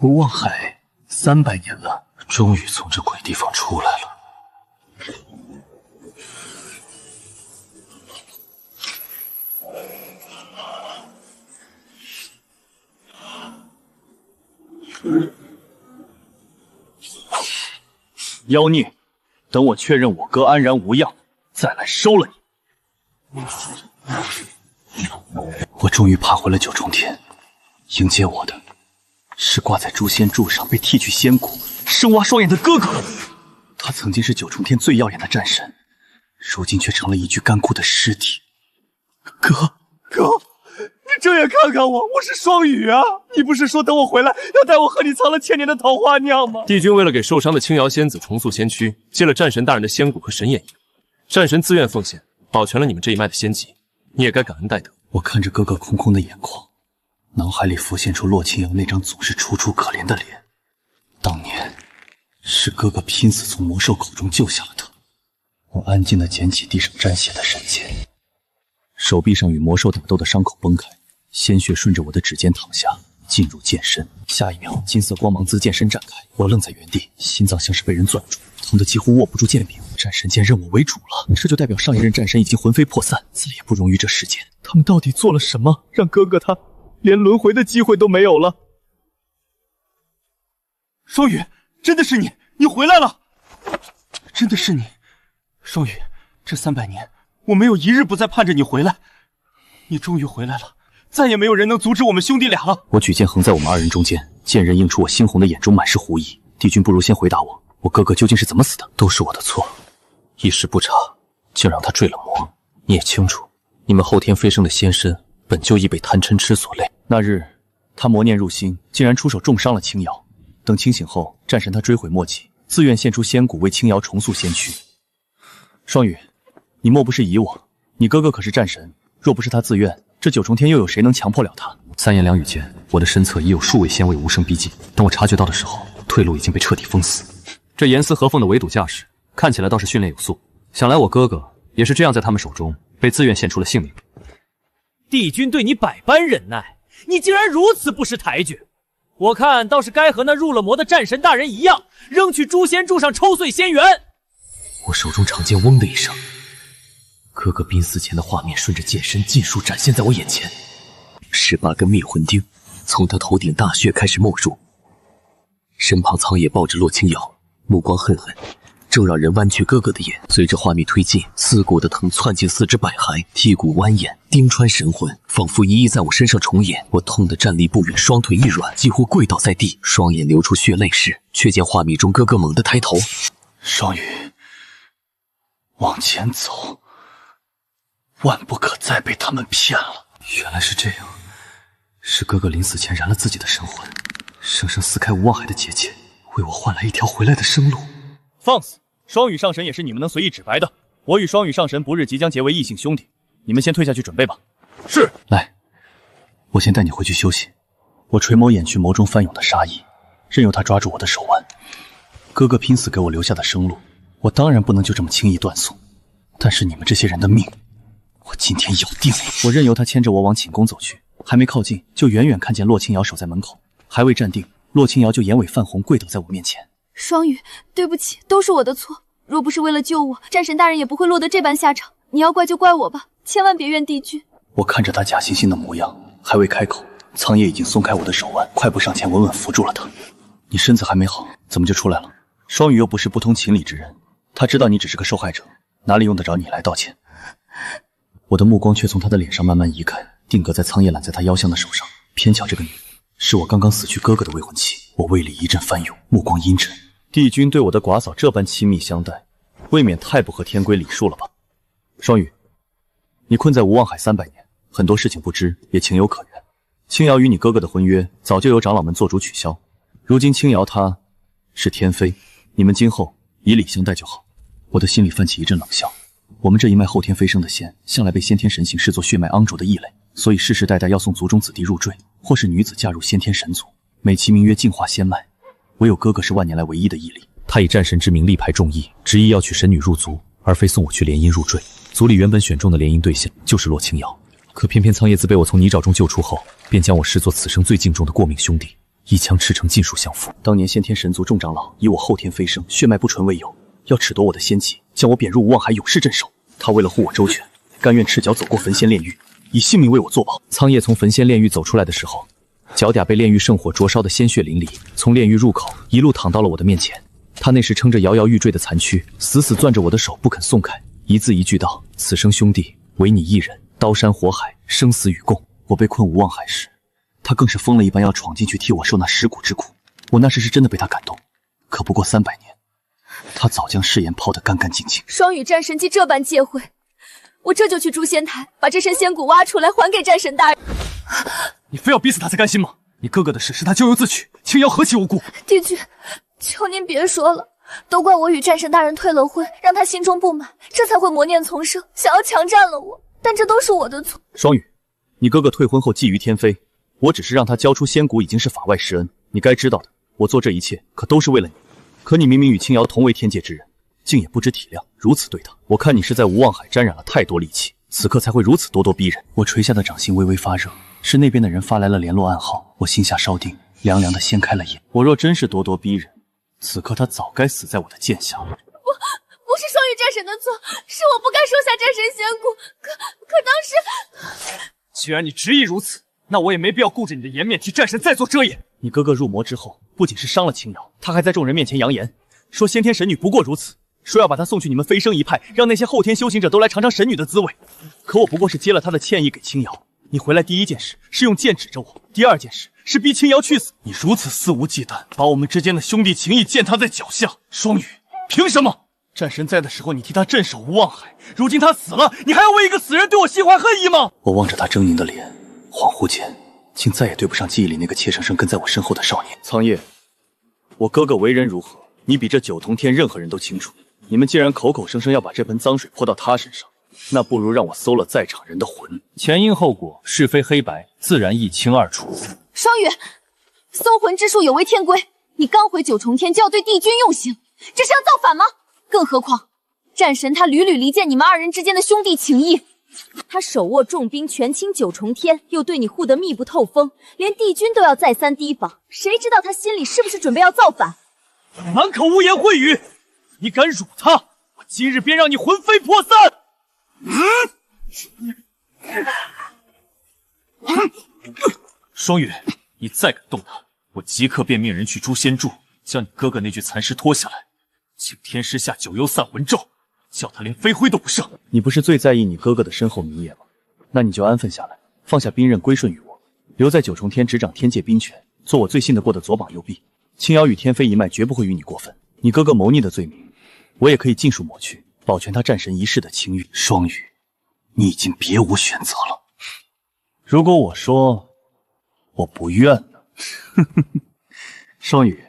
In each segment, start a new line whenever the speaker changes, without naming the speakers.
无望海300年了，终于从这鬼地方出来了。妖孽，等我确认我哥安然无恙，再来收了你。我终于爬回了九重天，迎接我的是挂在诛仙柱上被剃去仙骨、生挖双眼的哥哥。他曾经是九重天最耀眼的战神，如今却成了一具干枯的尸体。哥，你正眼看看我，我是双羽啊！你不是说等我回来要带我和你藏了千年的桃花酿吗？
帝君为了给受伤的青瑶仙子重塑仙躯，借了战神大人的仙骨和神眼印，战神自愿奉献，保全了你们这一脉的仙籍，你也该感恩戴德。
我看着哥哥空空的眼眶，脑海里浮现出洛清瑶那张总是楚楚可怜的脸。当年是哥哥拼死从魔兽口中救下了他。我安静地捡起地上沾血的神剑，手臂上与魔兽打斗的伤口崩开，鲜血顺着我的指尖淌下，进入剑身。下一秒，金色光芒自剑身展开，我愣在原地，心脏像是被人攥住，疼得几乎握不住剑柄。战神剑认我为主了，这就代表上一任战神已经魂飞魄散，再也不容于这世间。他们到底做了什么，让哥哥他连轮回的机会都没有了？双羽，真的是你，你回来了！真的是你，双羽，这300年我没有一日不再盼着你回来，你终于回来了，再也没有人能阻止我们兄弟俩了。我举剑横在我们二人中间，剑刃映出我猩红的眼中满是狐疑。帝君不如先回答我，我哥哥究竟是怎么死的？都是我的错，一时不察，竟让他坠了魔。你也清楚，你们后天飞升的仙身本就已被贪嗔痴所累。那日他魔念入心，竟然出手重伤了青瑶。等清醒后，战神他追悔莫及，自愿献出仙骨为青瑶重塑仙躯。双羽，你莫不是疑我？你哥哥可是战神，若不是他自愿，这九重天又有谁能强迫了他？3言2语间，我的身侧已有数位仙卫无声逼近。等我察觉到的时候，退路已经被彻底封死。这严丝合缝的围堵架势，看起来倒是训练有素。想来我哥哥也是这样在他们手中被自愿献出了性命。
帝君对你百般忍耐，你竟然如此不识抬举！我看倒是该和那入了魔的战神大人一样，扔去诛仙柱上抽碎仙元。
我手中长剑嗡的一声，哥哥濒死前的画面顺着剑身尽数展现在我眼前。18根灭魂钉从他头顶大穴开始没入，身旁苍野抱着洛清瑶，目光恨恨，正让人剜去哥哥的眼。随着画面推进，刺骨的疼窜进四肢百骸，剔骨剜眼，钉穿神魂，仿佛一一在我身上重演。我痛得站立不远，双腿一软，几乎跪倒在地，双眼流出血泪时，却见画面中哥哥猛地抬头。双羽，往前走，万不可再被他们骗了。原来是这样，是哥哥临死前燃了自己的神魂，生生撕开无望海的结界，为我换来一条回来的生路。放肆！双羽上神也是你们能随意指白的。我与双羽上神不日即将结为异姓兄弟，你们先退下去准备吧。是。来，我先带你回去休息。我垂眸掩去眸中翻涌的杀意，任由他抓住我的手腕。哥哥拼死给我留下的生路，我当然不能就这么轻易断送。但是你们这些人的命，我今天咬定了。我任由他牵着我往寝宫走去，还没靠近，就远远看见洛清瑶守在门口。还未站定，洛清瑶就眼尾泛红，跪倒在我面前。
双羽，对不起，都是我的错。若不是为了救我，战神大人也不会落得这般下场。你要怪就怪我吧，千万别怨帝君。
我看着他假惺惺的模样，还未开口，苍野已经松开我的手腕，快步上前稳稳扶住了他。你身子还没好，怎么就出来了？双羽又不是不通情理之人，他知道你只是个受害者，哪里用得着你来道歉？我的目光却从他的脸上慢慢移开，定格在苍野揽在他腰项的手上。偏巧这个女人是我刚刚死去哥哥的未婚妻，我胃里一阵翻涌，目光阴沉。帝君对我的寡嫂这般亲密相待，未免太不合天规礼数了吧？双羽，你困在无望海300年，很多事情不知也情有可原。青瑶与你哥哥的婚约早就由长老们做主取消，如今青瑶她是天妃，你们今后以礼相待就好。我的心里泛起一阵冷笑。我们这一脉后天飞升的仙，向来被先天神形视作血脉肮浊的异类，所以世世代代要送族中子弟入赘，或是女子嫁入先天神族，美其名曰净化仙脉。唯有哥哥是万年来唯一的异例，他以战神之名力排众议，执意要娶神女入族，而非送我去联姻入赘。族里原本选中的联姻对象就是洛清瑶，可偏偏苍叶自被我从泥沼中救出后，便将我视作此生最敬重的过命兄弟。一枪赤诚尽数相负。当年先天神族众长老以我后天飞升、血脉不纯为由，要褫夺我的仙气，将我贬入无望海勇士镇守。他为了护我周全，甘愿赤脚走过焚仙炼狱，以性命为我作保。苍叶从焚仙炼狱走出来的时候，脚底被炼狱圣火灼烧的鲜血淋漓，从炼狱入口一路躺到了我的面前。他那时撑着摇摇欲坠的残躯，死死攥着我的手不肯松开，一字一句道：“此生兄弟唯你一人，刀山火海，生死与共。”我被困无望海时，他更是疯了一般要闯进去替我受那蚀骨之苦。我那时是真的被他感动，可不过300年，他早将誓言抛得干干净净。
双羽战神既这般借会，我这就去诛仙台，把这身仙骨挖出来还给战神大人。
你非要逼死他才甘心吗？你哥哥的事是他咎由自取，青瑶何其无辜！
帝君，求您别说了，都怪我与战神大人退了婚，让他心中不满，这才会魔念丛生，想要强占了我。但这都是我的错。
双羽，你哥哥退婚后觊觎天妃，我只是让他交出仙骨，已经是法外施恩。你该知道的，我做这一切可都是为了你。可你明明与青瑶同为天界之人，竟也不知体谅，如此对他。我看你是在无望海沾染了太多戾气，此刻才会如此咄咄逼人。我垂下的掌心微微发热，是那边的人发来了联络暗号。我心下稍定，凉凉的掀开了眼。我若真是咄咄逼人，此刻他早该死在我的剑下了。
不是双羽战神的错，是我不该收下战神仙骨。可当时，
既然你执意如此，那我也没必要顾着你的颜面替战神再做遮掩。
你哥哥入魔之后，不仅是伤了青瑶，他还在众人面前扬言，说先天神女不过如此，说要把她送去你们飞升一派，让那些后天修行者都来尝尝神女的滋味。可我不过是接了他的歉意给青瑶。你回来第一件事是用剑指着我，第二件事是逼青瑶去死。你如此肆无忌惮，把我们之间的兄弟情谊践踏在脚下。双羽，凭什么？战神在的时候，你替他镇守无望海，如今他死了，你还要为一个死人对我心怀恨意吗？我望着他狰狞的脸，恍惚间，竟再也对不上记忆里那个怯生生跟在我身后的少年。苍叶，我哥哥为人如何，你比这九重天任何人都清楚。你们既然口口声声要把这盆脏水泼到他身上，那不如让我搜了在场人的魂，
前因后果，是非黑白，自然一清二楚。
双羽，搜魂之术有违天规，你刚回九重天就要对帝君用刑，这是要造反吗？更何况，战神他屡屡离间你们二人之间的兄弟情谊，他手握重兵权倾九重天，又对你护得密不透风，连帝君都要再三提防，谁知道他心里是不是准备要造反？
满口污言秽语，你敢辱他，我今日便让你魂飞魄散！双羽，你再敢动他，我即刻便命人去诛仙柱，将你哥哥那具残尸拖下来，请天师下九幽散魂咒，叫他连飞灰都不剩。
你不是最在意你哥哥的身后名业吗？那你就安分下来，放下兵刃归顺于我，留在九重天执掌天界兵权，做我最信得过的左膀右臂。青瑶与天妃一脉绝不会与你过分，你哥哥谋逆的罪名，我也可以尽数抹去，保全他战神一世的清誉。双羽，你已经别无选择了。如果我说我不愿呢？双羽，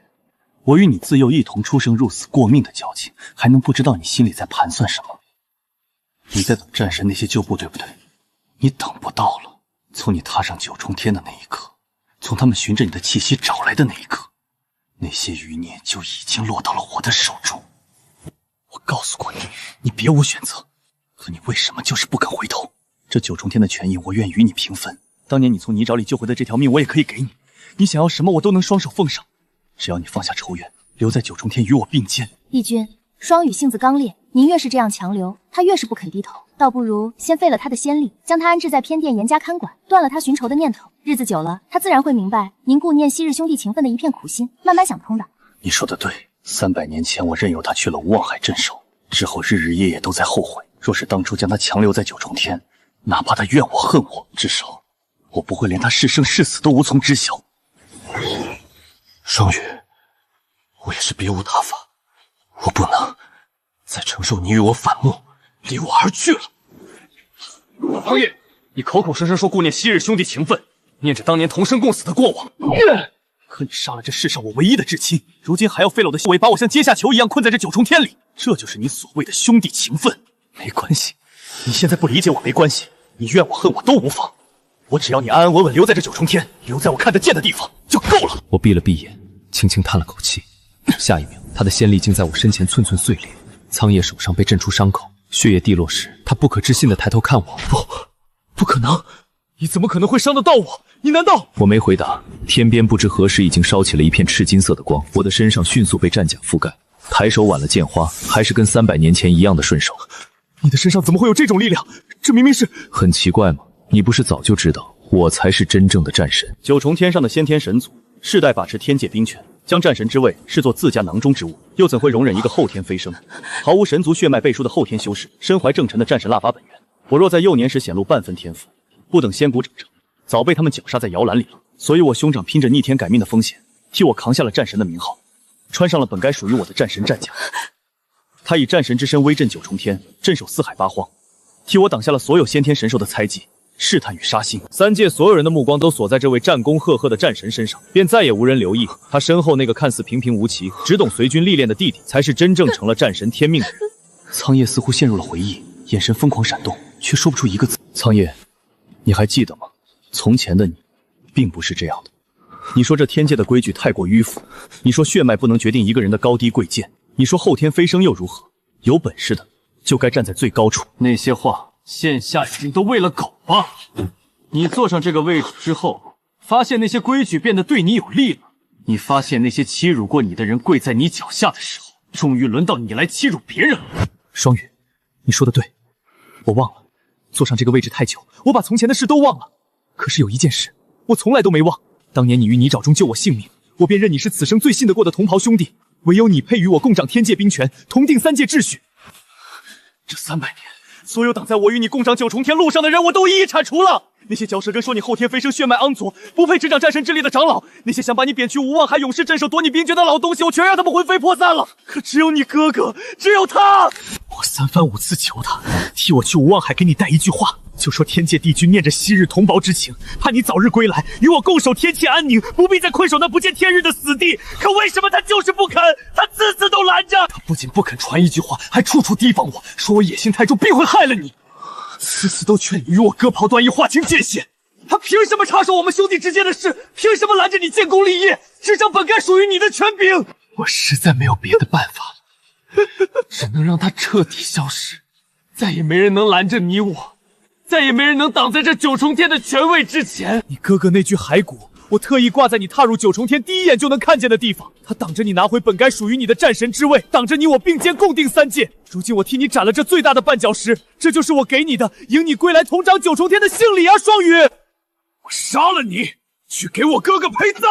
我与你自幼一同出生入死过命的交情，还能不知道你心里在盘算什么？你在等战神那些旧部，对不对？你等不到了。从你踏上九重天的那一刻，从他们循着你的气息找来的那一刻，那些余孽就已经落到了我的手中。我告诉过你，你别无选择，可你为什么就是不肯回头？这九重天的权益，我愿与你平分。当年你从泥沼里救回的这条命，我也可以给你。你想要什么，我都能双手奉上。只要你放下仇怨，留在九重天与我并肩。
帝君，双羽性子刚烈，您越是这样强留，他越是不肯低头，倒不如先废了他的先例，将他安置在偏殿严加看管，断了他寻仇的念头。日子久了，他自然会明白您顾念昔日兄弟情分的一片苦心，慢慢想通的。
你说的对，300年前我任由他去了无望海镇守，之后日日夜夜都在后悔。若是当初将他强留在九重天，哪怕他怨我恨我，至少我不会连他是生是死都无从知晓。双羽，我也是别无他法，我不能再承受你与我反目，离我而去了。
苍叶，你口口声声说顾念昔日兄弟情分，念着当年同生共死的过往，可你杀了这世上我唯一的至亲，如今还要废了我的修为，把我像阶下囚一样困在这九重天里，这就是你所谓的兄弟情分。没关系，你现在不理解我没关系，你怨我恨我都无妨，我只要你安安稳稳留在这九重天，留在我看得见的地方就够了。
我闭了闭眼，轻轻叹了口气，下一秒，他的仙力竟在我身前寸寸碎裂。苍叶手上被震出伤口，血液滴落时，他不可置信地抬头看我。不可能！
你怎么可能会伤得到我？你难道……
我没回答。天边不知何时已经烧起了一片赤金色的光，我的身上迅速被战甲覆盖。抬手挽了剑花，还是跟300年前一样的顺手。
你的身上怎么会有这种力量？这明明是……
很奇怪吗？你不是早就知道我才是真正的战神？
九重天上的先天神族，世代把持天界兵权，将战神之位视作自家囊中之物，又怎会容忍一个后天飞升、毫无神族血脉背书的后天修士，身怀正神的战神腊八本源？我若在幼年时显露半分天赋，不等仙骨长成，早被他们绞杀在摇篮里了。所以我兄长拼着逆天改命的风险，替我扛下了战神的名号，穿上了本该属于我的战神战甲。他以战神之身威震九重天，镇守四海八荒，替我挡下了所有先天神兽的猜忌、试探与杀心。三界所有人的目光都锁在这位战功赫赫的战神身上，便再也无人留意他身后那个看似平平无奇、只懂随军历练的弟弟，才是真正成了战神天命的人。
苍叶似乎陷入了回忆，眼神疯狂闪动，却说不出一个字。
苍叶，你还记得吗？从前的你，并不是这样的。你说这天界的规矩太过迂腐，你说血脉不能决定一个人的高低贵贱，你说后天飞升又如何？有本事的就该站在最高处。
那些话，线下已经都喂了狗吧？你坐上这个位置之后，发现那些规矩变得对你有利了。你发现那些欺辱过你的人跪在你脚下的时候，终于轮到你来欺辱别人了。
双羽，你说的对，我忘了，坐上这个位置太久，我把从前的事都忘了。可是有一件事，我从来都没忘。当年你于泥沼中救我性命，我便认你是此生最信得过的同袍兄弟，唯有你配与我共掌天界兵权，同定三界秩序。这300年，所有挡在我与你共掌九重天路上的人，我都一一铲除了。那些嚼舌根说你后天飞升血脉肮浊，不配执掌战神之力的长老，那些想把你贬去无望海勇士镇守夺你兵权的老东西，我全让他们魂飞魄散了。可只有你哥哥，只有他，我3番5次求他替我去无望海给你带一句话，就说天界帝君念着昔日同胞之情，盼你早日归来，与我共守天界安宁，不必再困守那不见天日的死地。可为什么他就是不肯？他次次都拦着。他不仅不肯传一句话，还处处提防我，说我野心太重，必会害了你。次次都劝你与我哥袍断义，划清界限。他凭什么插手我们兄弟之间的事？凭什么拦着你建功立业，执掌本该属于你的权柄？
我实在没有别的办法了，只能让他彻底消失，再也没人能拦着你我，再也没人能挡在这九重天的权位之前。
你哥哥那具骸骨，我特意挂在你踏入九重天第一眼就能看见的地方，他挡着你拿回本该属于你的战神之位，挡着你我并肩共定三界。如今我替你斩了这最大的绊脚石，这就是我给你的迎你归来同掌九重天的幸礼啊，双羽！
我杀了你，去给我哥哥陪葬！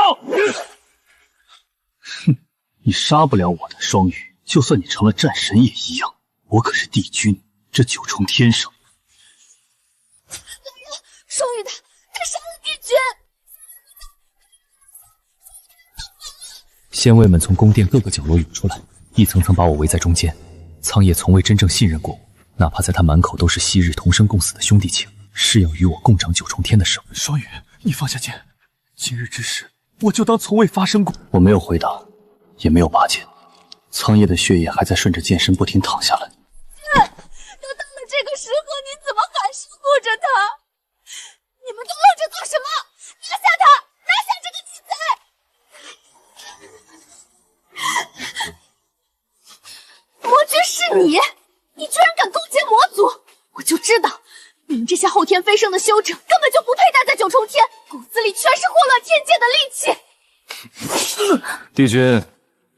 哼，你杀不了我的双羽，就算你成了战神也一样。我可是帝君，这九重天上。
双羽他杀了帝君！
仙卫们从宫殿各个角落涌出来，一层层把我围在中间。苍叶从未真正信任过我，哪怕在他满口都是昔日同生共死的兄弟情，誓要与我共掌九重天的时候。
双羽，你放下剑，今日之事我就当从未发生过。
我没有回答，也没有拔剑，苍叶的血液还在顺着剑身不停淌下来。
都到了这个时候，你怎么还是护着他？你们都愣着做什么？拿下他！拿下这个逆贼！魔君是你，你居然敢攻击魔族！我就知道，你们这些后天飞升的修者根本就不配待在九重天，骨子里全是祸乱天界的戾气。
帝君，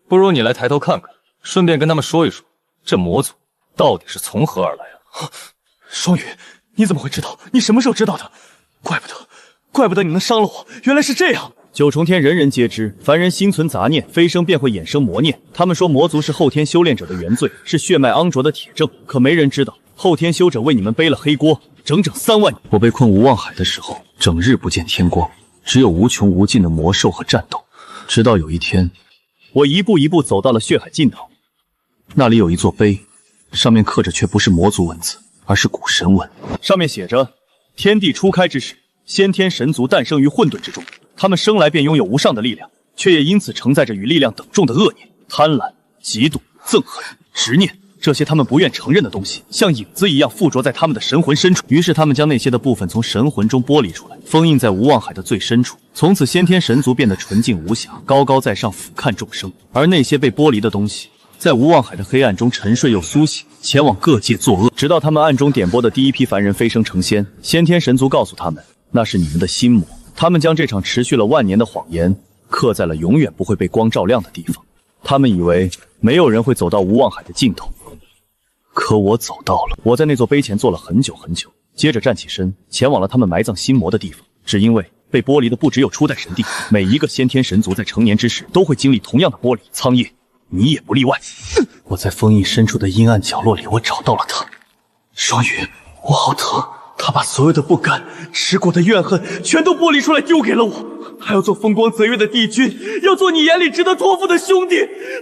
不如你来抬头看看，顺便跟他们说一说，这魔族到底是从何而来啊？
双羽，你怎么会知道？你什么时候知道的？怪不得你能伤了我，原来是这样。
九重天人人皆知，凡人心存杂念，飞升便会衍生魔念。他们说魔族是后天修炼者的原罪，是血脉肮浊的铁证。可没人知道，后天修者为你们背了黑锅，整整3万年。我被困无望海的时候，整日不见天光，只有无穷无尽的魔兽和战斗。直到有一天，我一步一步走到了血海尽头，那里有一座碑，上面刻着却不是魔族文字，而是古神文。上面写着：天地初开之时，先天神族诞生于混沌之中。他们生来便拥有无上的力量，却也因此承载着与力量等重的恶念、贪婪、嫉妒、憎恨、执念，这些他们不愿承认的东西，像影子一样附着在他们的神魂深处。于是他们将那些的部分从神魂中剥离出来，封印在无望海的最深处。从此，先天神族变得纯净无瑕，高高在上俯瞰众生。而那些被剥离的东西，在无望海的黑暗中沉睡又苏醒，前往各界作恶，直到他们暗中点拨的第一批凡人飞升成仙。先天神族告诉他们，那是你们的心魔。他们将这场持续了万年的谎言刻在了永远不会被光照亮的地方。他们以为没有人会走到无望海的尽头，可我走到了。我在那座碑前坐了很久很久，接着站起身，前往了他们埋葬心魔的地方。只因为被剥离的不只有初代神帝，每一个先天神族在成年之时都会经历同样的剥离。苍叶，你也不例外。我在封印深处的阴暗角落里，我找到了他。双羽，我好疼。他把所有的不甘、吃过的怨恨全都剥离出来丢给了我，还要做风光泽月的帝君，要做你眼里值得托付的兄弟。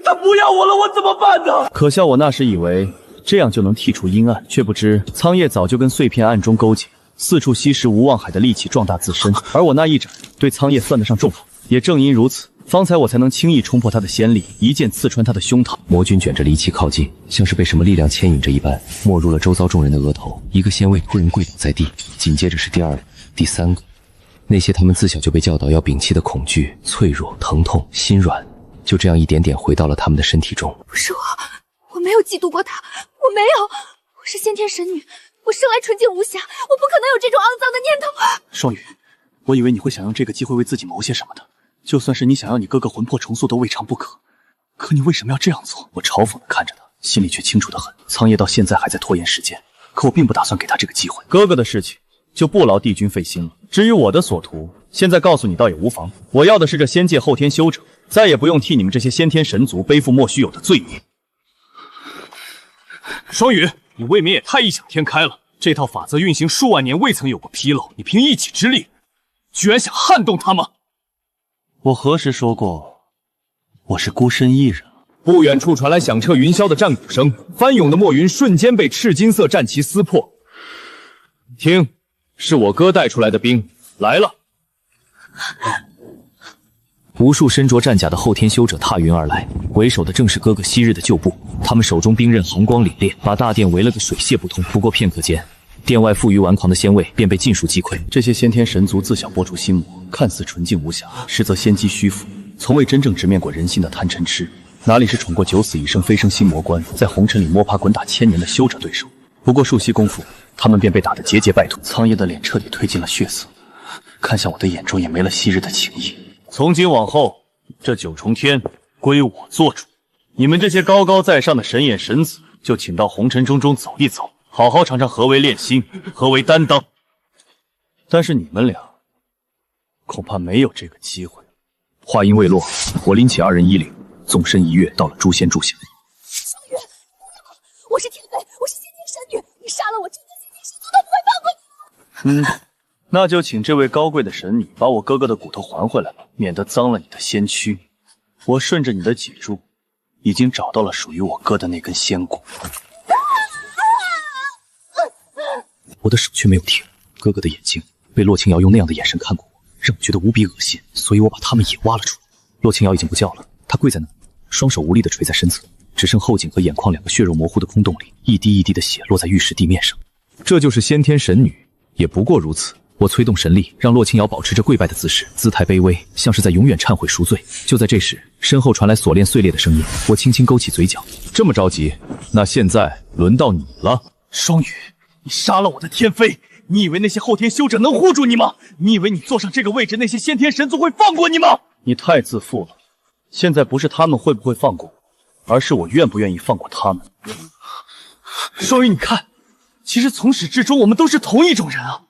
他不要我了，我怎么办呢？可笑我那时以为这样就能剔除阴暗，却不知苍叶早就跟碎片暗中勾结，四处吸食无望海的力气壮大自身。而我那一掌对苍叶算得上重了，也正因如此，方才我才能轻易冲破他的先例，一剑刺穿他的胸膛。
魔君卷着离奇靠近，像是被什么力量牵引着一般，没入了周遭众人的额头。一个仙位突然跪倒在地，紧接着是第二个、第三个。那些他们自小就被教导要摒弃的恐惧、脆弱、疼痛、心软，就这样一点点回到了他们的身体中。
不是我没有嫉妒过他，我没有，我是先天神女，我生来纯净无瑕，我不可能有这种肮脏的念头。
双羽，我以为你会想用这个机会为自己谋些什么的。就算是你想要你哥哥魂魄重塑都未尝不可，可你为什么要这样做？我嘲讽地看着他，心里却清楚得很。苍叶到现在还在拖延时间，可我并不打算给他这个机会。哥哥的事情就不劳帝君费心了。至于我的所图，现在告诉你倒也无妨。我要的是这仙界后天修者，再也不用替你们这些先天神族背负莫须有的罪孽。
双羽，你未免也太异想天开了。这套法则运行数万年，未曾有过纰漏，你凭一己之力，居然想撼动他吗？
我何时说过我是孤身一人？
不远处传来响彻云霄的战鼓声，翻涌的墨云瞬间被赤金色战旗撕破。听，是我哥带出来的兵来了。
无数身着战甲的后天修者踏云而来，为首的正是哥哥昔日的旧部。他们手中兵刃寒光凛冽，把大殿围了个水泄不通。不过片刻间，殿外负隅顽狂的仙位便被尽数击溃。
这些先天神族自小播出心魔，看似纯净无瑕，实则仙机虚浮，从未真正直面过人心的贪嗔痴，哪里是闯过九死一生飞升心魔关，在红尘里摸爬滚打千年的修者对手？不过数息功夫，他们便被打得节节败退。苍叶的脸彻底褪尽了血色，看向我的眼中也没了昔日的情谊。从今往后，这九重天归我做主，你们这些高高在上的神眼神子，就请到红尘中走一走，好好尝尝何为炼心，何为担当。但是你们俩恐怕没有这个机会。话音未落，我拎起二人衣领，纵身一跃到了诛仙柱下。
双羽，我是天妃，我是先天神女，你杀了我，这个先天神族都不会放过你。
那就请这位高贵的神女把我哥哥的骨头还回来吧，免得脏了你的仙躯。我顺着你的脊柱，已经找到了属于我哥的那根仙骨。
我的手却没有停，哥哥的眼睛被洛清瑶用那样的眼神看过我，让我觉得无比恶心，所以我把他们也挖了出来。洛清瑶已经不叫了，她跪在那，双手无力地垂在身侧，只剩后颈和眼眶两个血肉模糊的空洞里，一滴一滴的血落在浴室地面上。
这就是先天神女，也不过如此。
我催动神力，让洛清瑶保持着跪拜的姿势，姿态卑微，像是在永远忏悔赎罪。就在这时，身后传来锁链碎裂的声音，我轻轻勾起嘴角。
这么着急？那现在轮到你了。
双羽，你杀了我的天妃，你以为那些后天修者能护住你吗？你以为你坐上这个位置，那些先天神族会放过你吗？
你太自负了。现在不是他们会不会放过我，而是我愿不愿意放过他们。
双羽，你看，其实从始至终我们都是同一种人啊。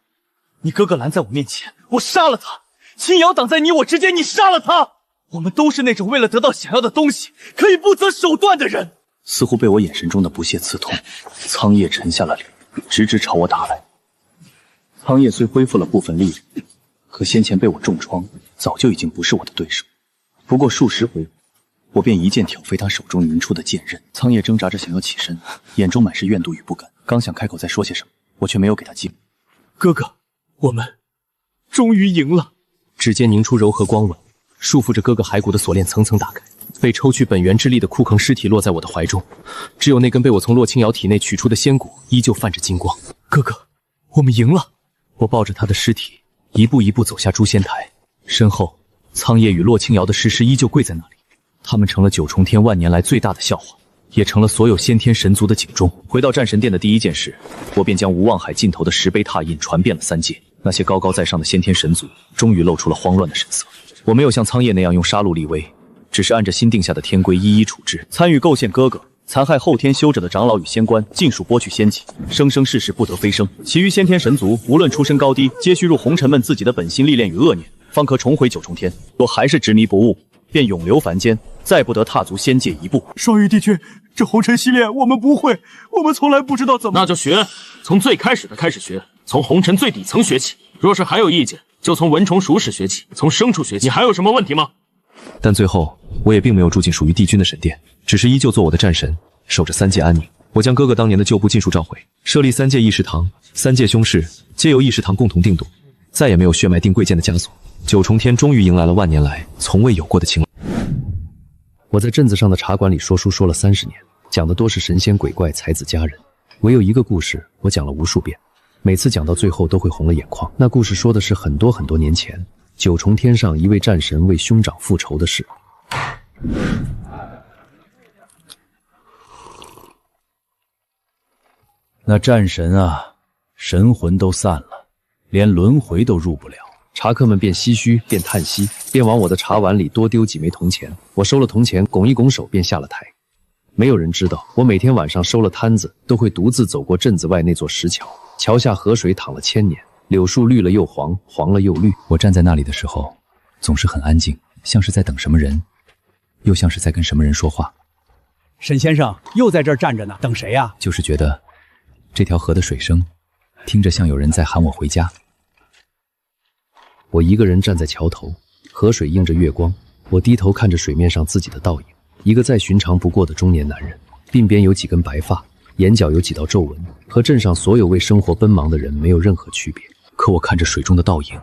你哥哥拦在我面前，我杀了他；青瑶挡在你我之间，你杀了他。我们都是那种为了得到想要的东西可以不择手段的人。
似乎被我眼神中的不屑刺痛，苍叶沉下了脸，直直朝我打来。苍叶虽恢复了部分力量，可先前被我重创，早就已经不是我的对手。不过数十回，我便一剑挑飞他手中凝出的剑刃。苍叶挣扎着想要起身，眼中满是怨毒与不甘，刚想开口再说些什么，我却没有给他机会。
哥哥，我们终于赢了。
指尖凝出柔和光纹，束缚着哥哥骸骨的锁链层层打开，被抽去本源之力的枯坑尸体落在我的怀中，只有那根被我从洛清瑶体内取出的仙骨依旧泛着金光。
哥哥，我们赢了。
我抱着他的尸体，一步一步走下诛仙台，身后苍叶与洛清瑶的尸尸依旧跪在那里，他们成了九重天万年来最大的笑话，也成了所有先天神族的警钟。回到战神殿的第一件事，我便将无望海尽头的石碑拓印传遍了三界。
那些高高在上的先天神族终于露出了慌乱的神色。我没有像苍叶那样用杀戮立威，只是按着新定下的天规一一处置。参与构陷哥哥、残害后天修者的长老与仙官，尽数剥去仙籍，生生世世不得飞升。其余先天神族，无论出身高低，皆需入红尘们自己的本心历练与恶念，方可重回九重天。若还是执迷不悟，便永留凡间，再不得踏足仙界一步。
双羽帝君，这红尘系列我们不会，我们从来不知道怎么……
那就学，从最开始的开始学，从红尘最底层学起。若是还有意见，就从蚊虫鼠屎学起，从牲畜学起。你还有什么问题吗？
但最后，我也并没有住进属于帝君的神殿，只是依旧做我的战神，守着三界安宁。我将哥哥当年的旧部尽数召回，设立三界议事堂，三界凶事皆由议事堂共同定夺，再也没有血脉定贵贱的枷锁。九重天终于迎来了万年来从未有过的晴朗。我在镇子上的茶馆里说书说了30年，讲的多是神仙鬼怪、才子佳人，唯有一个故事我讲了无数遍，每次讲到最后都会红了眼眶。那故事说的是很多很多年前，九重天上一位战神为兄长复仇的事。
那战神啊，神魂都散了，连轮回都入不了。
茶客们便唏嘘，便叹息，便往我的茶碗里多丢几枚铜钱。我收了铜钱，拱一拱手，便下了台。没有人知道，我每天晚上收了摊子，都会独自走过镇子外那座石桥，桥下河水淌了千年，柳树绿了又黄，黄了又绿。
我站在那里的时候，总是很安静，像是在等什么人，又像是在跟什么人说话。
沈先生又在这儿站着呢，等谁呀？
就是觉得这条河的水声，听着像有人在喊我回家。
我一个人站在桥头，河水映着月光，我低头看着水面上自己的倒影，一个再寻常不过的中年男人，鬓边有几根白发，眼角有几道皱纹，和镇上所有为生活奔忙的人没有任何区别。
可我看着水中的倒影，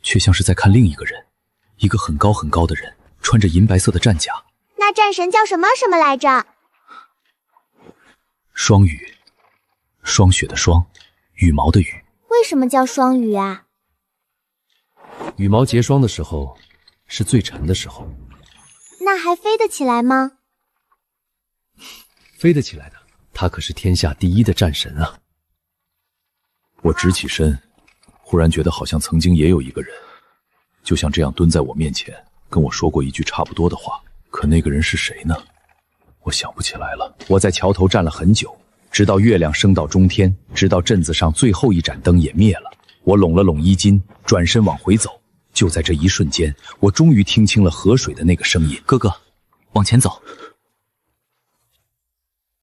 却像是在看另一个人，一个很高很高的人，穿着银白色的战甲。
那战神叫什么来着？
双羽，霜雪的霜，羽毛的羽。
为什么叫双羽啊？
羽毛结霜的时候，是最沉的时候。
那还飞得起来吗？
飞得起来的，他可是天下第一的战神啊！
我直起身，忽然觉得好像曾经也有一个人，就像这样蹲在我面前，跟我说过一句差不多的话。可那个人是谁呢？我想不起来了。
我在桥头站了很久，直到月亮升到中天，直到镇子上最后一盏灯也灭了。我拢了拢衣襟，转身往回走。就在这一瞬间，我终于听清了河水的那个声音：“哥哥，往前走。”